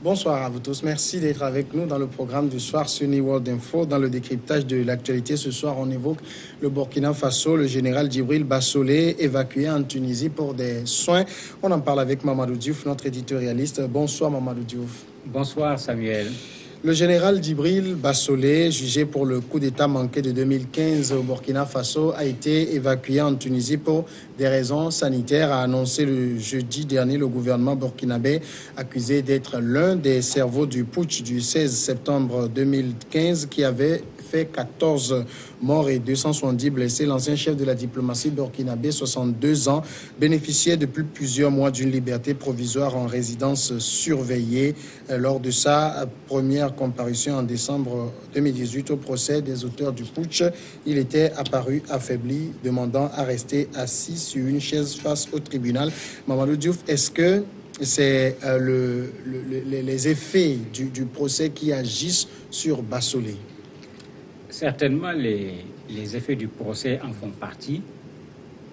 Bonsoir à vous tous. Merci d'être avec nous dans le programme du soir Sunny World Info. Dans le décryptage de l'actualité, ce soir, on évoque le Burkina Faso, le général Djibril Bassolé, évacué en Tunisie pour des soins. On en parle avec Mamadou Diouf, notre éditorialiste. Bonsoir Mamadou Diouf. Bonsoir Samuel. Le général Djibril Bassolé, jugé pour le coup d'État manqué de 2015 au Burkina Faso, a été évacué en Tunisie pour des raisons sanitaires, a annoncé le jeudi dernier le gouvernement burkinabé, accusé d'être l'un des cerveaux du putsch du 16 septembre 2015 qui avait fait 14 morts et 270 blessés. L'ancien chef de la diplomatie burkinabé, 62 ans, bénéficiait depuis plusieurs mois d'une liberté provisoire en résidence surveillée. Lors de sa première comparution en décembre 2018 au procès des auteurs du putsch, il était apparu affaibli, demandant à rester assis sur une chaise face au tribunal. Mamadou Diouf, est-ce que c'est les effets du procès qui agissent sur Bassolé? Certainement, les effets du procès en font partie,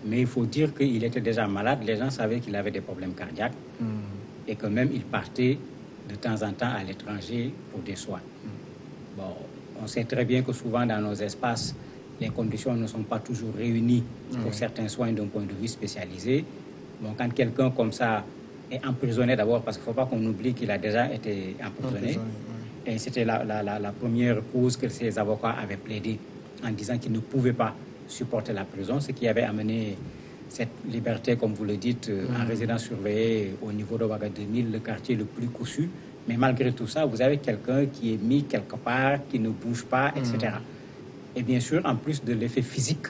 mais il faut dire qu'il était déjà malade. Les gens savaient qu'il avait des problèmes cardiaques et que même il partait de temps en temps à l'étranger pour des soins. Bon, on sait très bien que souvent dans nos espaces, les conditions ne sont pas toujours réunies pour certains soins d'un point de vue spécialisé. Bon, quand quelqu'un comme ça est emprisonné d'abord, parce qu'il ne faut pas qu'on oublie qu'il a déjà été emprisonné. Et c'était la première cause que ses avocats avaient plaidé en disant qu'ils ne pouvaient pas supporter la prison, ce qui avait amené cette liberté, comme vous le dites, en résidence surveillée au niveau de Ouaga 2000, le quartier le plus cossu. Mais malgré tout ça, vous avez quelqu'un qui est mis quelque part, qui ne bouge pas, etc. Et bien sûr, en plus de l'effet physique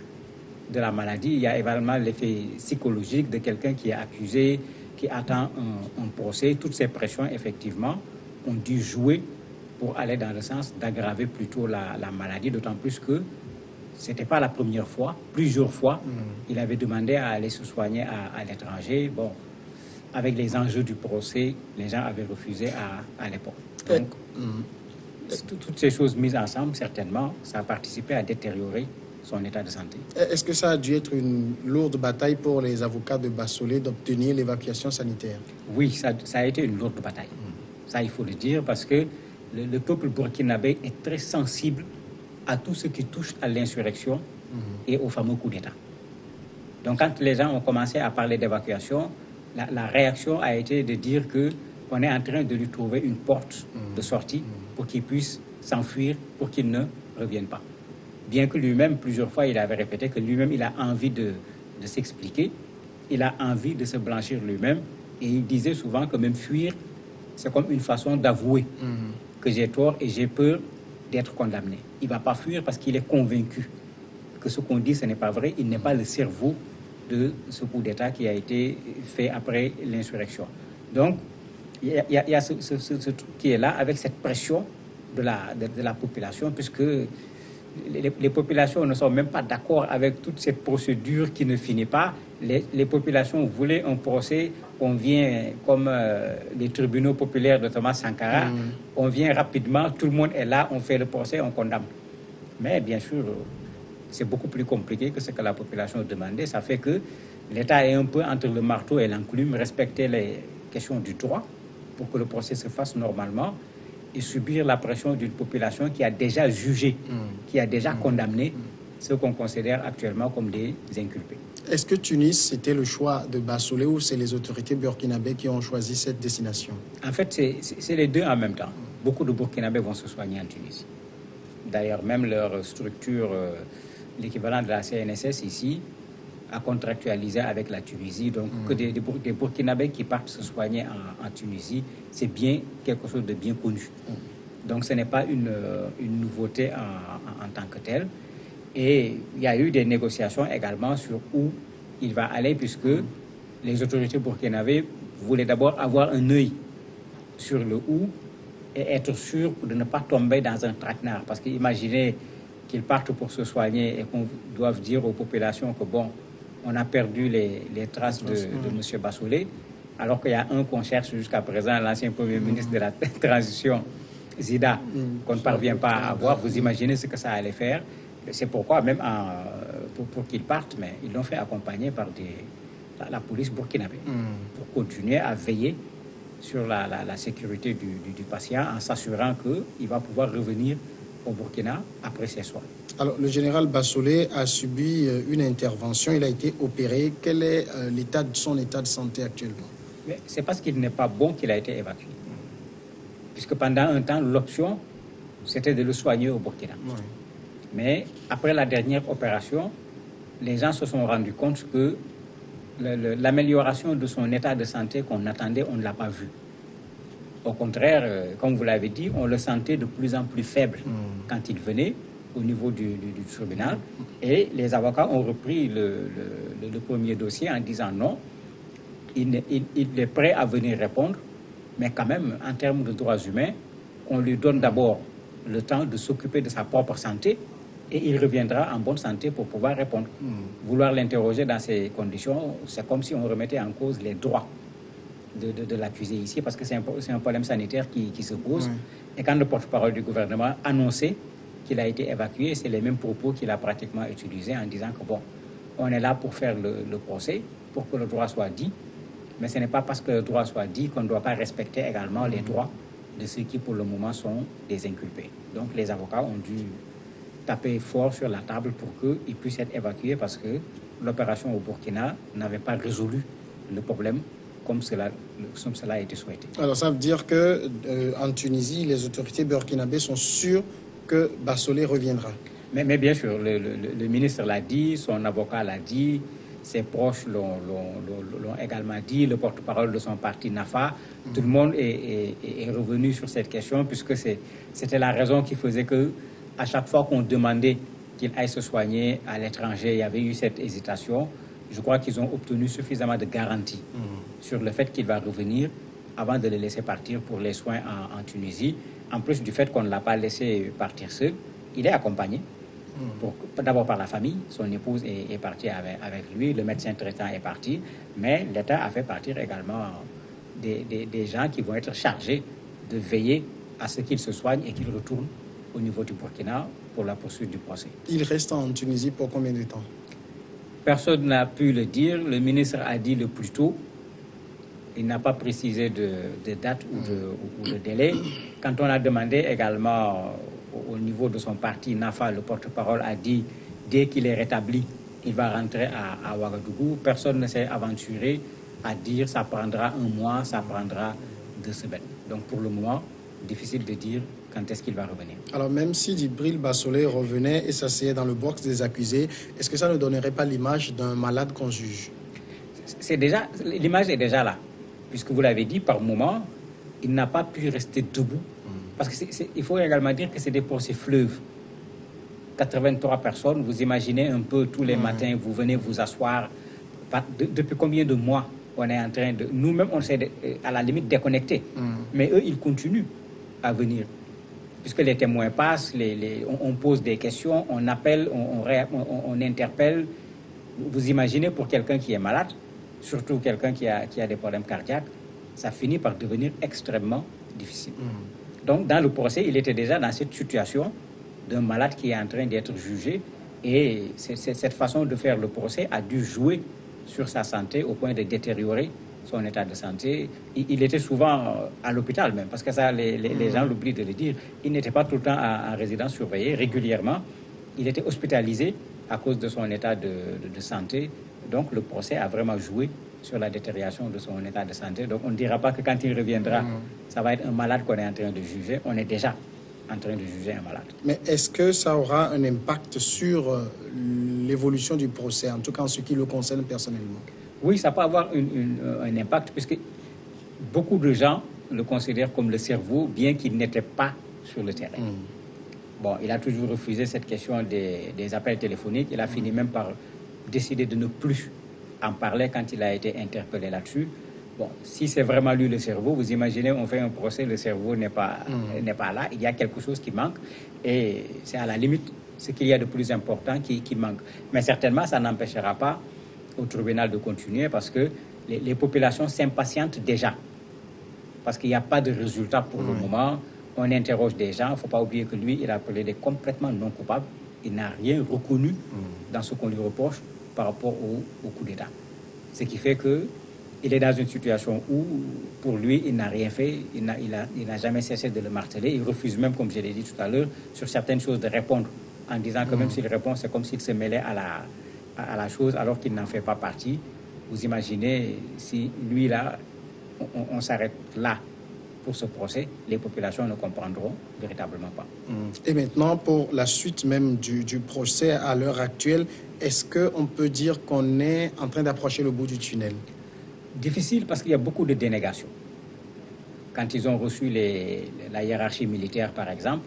de la maladie, il y a également l'effet psychologique de quelqu'un qui est accusé, qui attend un procès. Toutes ces pressions, effectivement, ont dû jouer pour aller dans le sens d'aggraver plutôt la maladie, d'autant plus que ce n'était pas la première fois. Plusieurs fois, il avait demandé à aller se soigner à l'étranger. Bon, avec les enjeux du procès, les gens avaient refusé à l'époque. Donc, toutes ces choses mises ensemble, certainement, ça a participé à détériorer son état de santé. Est-ce que ça a dû être une lourde bataille pour les avocats de Bassolé d'obtenir l'évacuation sanitaire? Oui, ça a été une lourde bataille. Ça, il faut le dire, parce que le peuple burkinabé est très sensible à tout ce qui touche à l'insurrection et au fameux coup d'État. Donc, quand les gens ont commencé à parler d'évacuation, la réaction a été de dire qu'on est en train de lui trouver une porte de sortie pour qu'il puisse s'enfuir, pour qu'il ne revienne pas. Bien que lui-même, plusieurs fois, il avait répété que lui-même, il a envie de s'expliquer, il a envie de se blanchir lui-même, et il disait souvent que même fuir, c'est comme une façon d'avouer que j'ai tort et j'ai peur d'être condamné. Il ne va pas fuir parce qu'il est convaincu que ce qu'on dit, ce n'est pas vrai. Il n'est pas le cerveau de ce coup d'État qui a été fait après l'insurrection. Donc, il y a ce truc qui est là, avec cette pression de la population, puisque les populations ne sont même pas d'accord avec toute cette procédure qui ne finit pas. Les populations voulaient un procès. On vient, comme les tribunaux populaires de Thomas Sankara, on vient rapidement, tout le monde est là, on fait le procès, on condamne. Mais bien sûr, c'est beaucoup plus compliqué que ce que la population demandait. Ça fait que l'État est un peu entre le marteau et l'enclume, respecter les questions du droit pour que le procès se fasse normalement et subir la pression d'une population qui a déjà jugé, qui a déjà condamné ceux qu'on considère actuellement comme des inculpés. Est-ce que Tunis, c'était le choix de Bassolé ou c'est les autorités burkinabées qui ont choisi cette destination? En fait, c'est les deux en même temps. Beaucoup de Burkinabés vont se soigner en Tunisie. D'ailleurs, même leur structure, l'équivalent de la CNSS ici, a contractualisé avec la Tunisie. Donc, que des Burkinabés qui partent se soigner en Tunisie, c'est bien quelque chose de bien connu. Donc, ce n'est pas une nouveauté en tant que telle. Et il y a eu des négociations également sur où il va aller, puisque les autorités burkinabées voulaient d'abord avoir un œil sur le où et être sûr de ne pas tomber dans un traquenard. Parce qu'imaginez qu'ils partent pour se soigner et qu'on doive dire aux populations que bon, on a perdu les traces de M. Bassolé, alors qu'il y a un qu'on cherche jusqu'à présent, l'ancien Premier ministre de la transition, Zida, qu'on ne parvient pas à avoir. Vous imaginez ce que ça allait faire. C'est pourquoi même pour qu'ils partent, mais ils l'ont fait accompagner par la police burkinabé pour continuer à veiller sur la sécurité du patient en s'assurant qu'il va pouvoir revenir au Burkina après ses soins. Alors, le général Bassolé a subi une intervention, il a été opéré. Quel est son état de santé actuellement? C'est parce qu'il n'est pas bon qu'il a été évacué. Puisque pendant un temps, l'option, c'était de le soigner au Burkina. Oui. Mais après la dernière opération, les gens se sont rendus compte que l'amélioration de son état de santé qu'on attendait, on ne l'a pas vu. Au contraire, comme vous l'avez dit, on le sentait de plus en plus faible quand il venait au niveau du tribunal. Et les avocats ont repris le premier dossier en disant non, il est prêt à venir répondre, mais quand même, en termes de droits humains, on lui donne d'abord le temps de s'occuper de sa propre santé et il reviendra en bonne santé pour pouvoir répondre. Vouloir l'interroger dans ces conditions, c'est comme si on remettait en cause les droits de l'accusé ici, parce que c'est un problème sanitaire qui se pose. Et quand le porte-parole du gouvernement annonçait qu'il a été évacué, c'est les mêmes propos qu'il a pratiquement utilisés en disant que bon, on est là pour faire le procès, pour que le droit soit dit, mais ce n'est pas parce que le droit soit dit qu'on ne doit pas respecter également les droits de ceux qui pour le moment sont des inculpés. Donc les avocats ont dû taper fort sur la table pour qu'ils puissent être évacués parce que l'opération au Burkina n'avait pas résolu le problème comme cela a été souhaité. Alors ça veut dire qu'en Tunisie, les autorités burkinabées sont sûres que Bassolé reviendra? Mais bien sûr, le ministre l'a dit, son avocat l'a dit, ses proches l'ont également dit, le porte-parole de son parti NAFA, tout le monde est revenu sur cette question puisque c'était la raison qui faisait que à chaque fois qu'on demandait qu'il aille se soigner à l'étranger, il y avait eu cette hésitation. Je crois qu'ils ont obtenu suffisamment de garanties sur le fait qu'il va revenir avant de le laisser partir pour les soins en Tunisie. En plus du fait qu'on ne l'a pas laissé partir seul, il est accompagné. D'abord par la famille, son épouse est partie avec lui, le médecin traitant est parti, mais l'État a fait partir également des gens qui vont être chargés de veiller à ce qu'il se soigne et qu'il retourne au niveau du Burkina pour la poursuite du procès. Il reste en Tunisie pour combien de temps? Personne n'a pu le dire. Le ministre a dit le plus tôt. Il n'a pas précisé de date ou de délai. Quand on a demandé également au niveau de son parti, NAFA, le porte-parole a dit dès qu'il est rétabli, il va rentrer à Ouagadougou. Personne ne s'est aventuré à dire ça prendra un mois, ça prendra 2 semaines. Donc pour le moment, difficile de dire quand est-ce qu'il va revenir. Alors même si Djibril Bassolé revenait et s'asseyait dans le box des accusés, est-ce que ça ne donnerait pas l'image d'un malade qu'on juge? L'image est déjà là. Puisque vous l'avez dit, par moment, il n'a pas pu rester debout. Parce qu'il faut également dire que c'est des procès fleuves. 83 personnes, vous imaginez un peu tous les matins, vous venez vous asseoir. Depuis combien de mois on est en train de... Nous-mêmes, on s'est à la limite déconnectés. Mais eux, ils continuent à venir. Puisque les témoins passent, on pose des questions, on appelle, on interpelle. Vous imaginez pour quelqu'un qui est malade, surtout quelqu'un qui a des problèmes cardiaques, ça finit par devenir extrêmement difficile. Donc, dans le procès, il était déjà dans cette situation d'un malade qui est en train d'être jugé. Et cette façon de faire le procès a dû jouer sur sa santé au point de détériorer son état de santé. Il était souvent à l'hôpital même, parce que ça, les gens l'oublient de le dire. Il n'était pas tout le temps en résidence surveillée. Régulièrement, il était hospitalisé à cause de son état de santé. Donc, le procès a vraiment joué sur la détérioration de son état de santé. Donc, on ne dira pas que quand il reviendra, ça va être un malade qu'on est en train de juger. On est déjà en train de juger un malade. Mais est-ce que ça aura un impact sur l'évolution du procès, en tout cas en ce qui le concerne personnellement? Oui, ça peut avoir un impact, puisque beaucoup de gens le considèrent comme le cerveau, bien qu'il n'était pas sur le terrain. Bon, il a toujours refusé cette question des appels téléphoniques. Il a fini même par décider de ne plus en parler quand il a été interpellé là-dessus. Bon, si c'est vraiment lui le cerveau, vous imaginez, on fait un procès, le cerveau n'est pas là, il y a quelque chose qui manque et c'est à la limite ce qu'il y a de plus important qui manque. Mais certainement, ça n'empêchera pas au tribunal de continuer parce que les populations s'impatientent déjà. Parce qu'il n'y a pas de résultat pour le moment. On interroge des gens, il ne faut pas oublier que lui, il a plaidé complètement non coupable. Il n'a rien reconnu dans ce qu'on lui reproche par rapport au coup d'État. Ce qui fait que il est dans une situation où, pour lui, il n'a rien fait, il n'a jamais cessé de le marteler. Il refuse même, comme je l'ai dit tout à l'heure, sur certaines choses de répondre, en disant que même s'il répond, c'est comme s'il se mêlait à la chose alors qu'il n'en fait pas partie. Vous imaginez, si lui, là, on s'arrête là pour ce procès, les populations ne comprendront véritablement pas. Et maintenant, pour la suite même du procès à l'heure actuelle, est-ce qu'on peut dire qu'on est en train d'approcher le bout du tunnel? Difficile parce qu'il y a beaucoup de dénégations. Quand ils ont reçu la hiérarchie militaire, par exemple,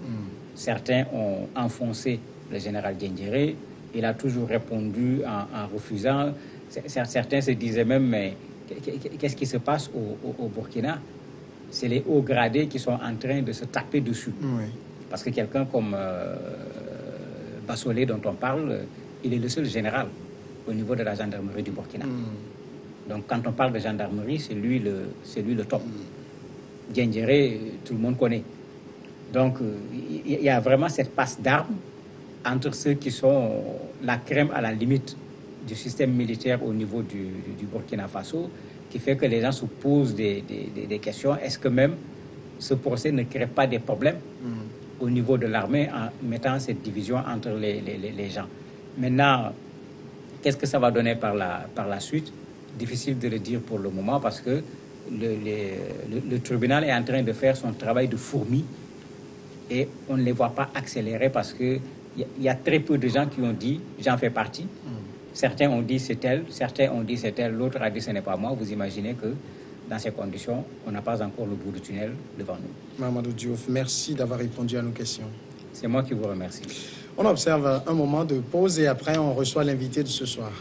certains ont enfoncé le général Diendéré. Il a toujours répondu en refusant. Certains se disaient même, mais qu'est-ce qui se passe au Burkina? C'est les hauts gradés qui sont en train de se taper dessus. Oui. Parce que quelqu'un comme Bassolé, dont on parle, il est le seul général au niveau de la gendarmerie du Burkina. Donc, quand on parle de gendarmerie, c'est lui le top. Diendéré, tout le monde connaît. Donc, il y a vraiment cette passe d'armes entre ceux qui sont la crème à la limite du système militaire au niveau du Burkina Faso, qui fait que les gens se posent des questions. Est-ce que même ce procès ne crée pas des problèmes au niveau de l'armée en mettant cette division entre les gens? Maintenant, qu'est-ce que ça va donner par la suite? Difficile de le dire pour le moment parce que le tribunal est en train de faire son travail de fourmi et on ne les voit pas accélérer parce qu'il y a très peu de gens qui ont dit « j'en fais partie ». Certains ont dit c'est elle, certains ont dit c'est elle, l'autre a dit ce n'est pas moi. Vous imaginez que dans ces conditions, on n'a pas encore le bout du tunnel devant nous. Mamadou Diouf, merci d'avoir répondu à nos questions. C'est moi qui vous remercie. On observe un moment de pause et après on reçoit l'invité de ce soir.